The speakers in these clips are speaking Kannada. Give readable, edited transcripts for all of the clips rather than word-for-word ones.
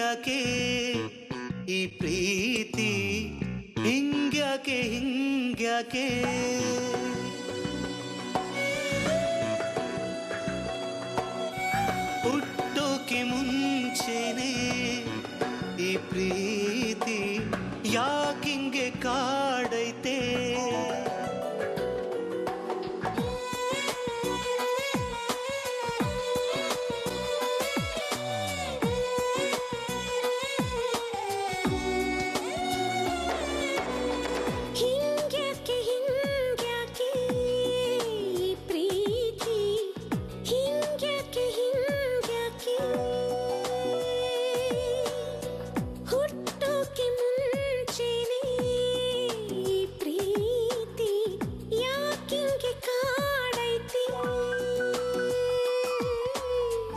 ಹಿಂಗ್ಯಾಕೆ ಈ ಪ್ರೀತಿ ಹಿಂಗ್ಯಾಕೆ ಹಿಂಗ್ಯಾಕೆ ಹುಟ್ಟೋಕೆ ಮುಂಚೆನೆ ಈ ಪ್ರೀತಿ ಯಾಕಿಂಗೆ ಕಾಡೈತೆ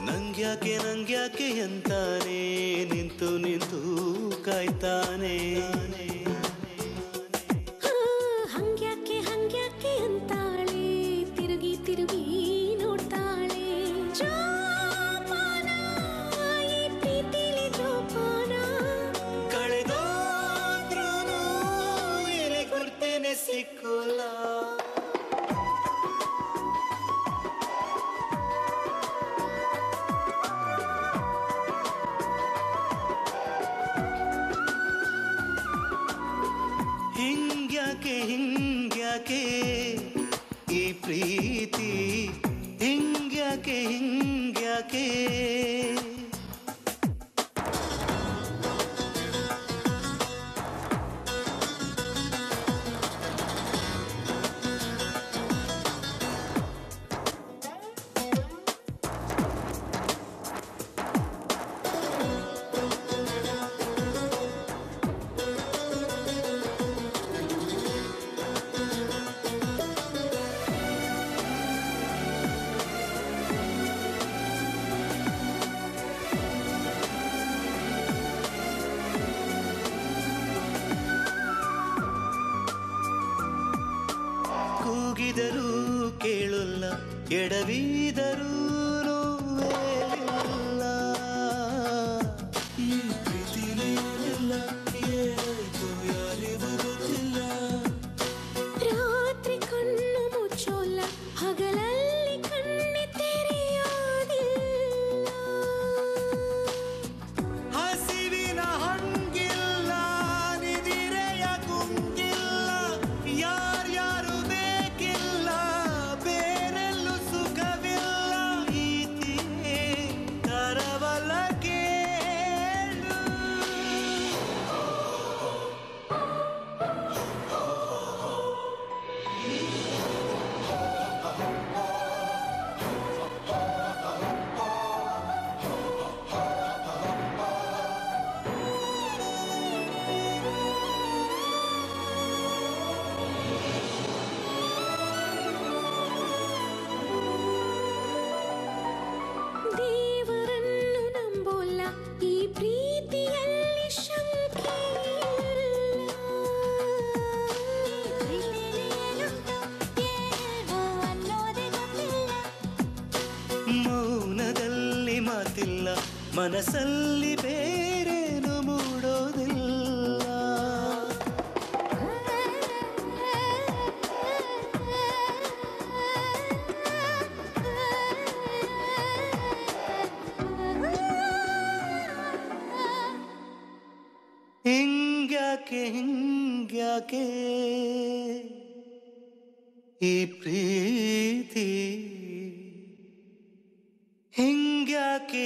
ನಂಗ್ಯಾಕೆ ಅಂತಾನೆ ನಿಂತು ನಿಂತು ಕಾಯ್ತಾನೆ ಹಂಗ್ಯಾಕೆ ಅಂತಾಳೆ ತಿರುಗಿ ತಿರುಗಿ ನೋಡ್ತಾಳೆ ಜೋಪಾನ ಈ ಪ್ರೀತಿಲಿ ಜೋಪಾನ ಕಳೆದೋದ್ರೂ ಎಲೆ ಗುರ್ತೇನೆ ಸಿಕ್ಕೋಲ್ಲ ಹಿಂಗ್ಯಾಕೆ ಈ ಪ್ರೀತಿ ಹಿಂಗ್ಯಾಕೆ ಹಿಂಗ್ಯಾಕೆ ಕೂಗಿದರೂ ಕೇಳಲ್ಲ ಎಡವಿದರೂ ನೋವೇಲಿಲ್ಲ ಈ ಪ್ರೀತಿಲಿ ಏನಿಲ್ಲ ಏನಾಯ್ತು ಯಾರಿಗೂ ಗೊತ್ತಿಲ್ಲ ರಾತ್ರಿ ಕಣ್ಣು ಮುಚ್ಚೋಲ್ಲ ಹಗಲಲ್ಲಿ ಕಣ್ಣೆ ತೆರೆಯೋದಿಲ್ಲ ಹಸಿವಿನ ಹಂಗಿಲ್ಲ ನಿದಿರೆಯ ಗುಂಗಿಲ್ಲ ಯಾರ್ಯಾರು ಬೇಕಿಲ್ಲ ಬೇರೆಲ್ಲೂ ಸುಖವಿಲ್ಲ ಪ್ರೀತಿಯೇ ತರವಲ್ಲ ಕೇಳು ದೇವರನ್ನು ನಂಬೋಲ್ಲ ಈ ಪ್ರೀತಿಯಲ್ಲಿ ಶಂಕೆ ಮೌನದಲ್ಲಿ ಮಾತಿಲ್ಲ ಮನಸ್ಸಲ್ಲಿ ಬೇರೇನು ಮೂಡೋದಿಲ್ಲ ಹಿಂಗ್ಯಾಕೆ ಈ ಪ್ರೀತಿ ಹಿಂಗ್ಯಾಕೆ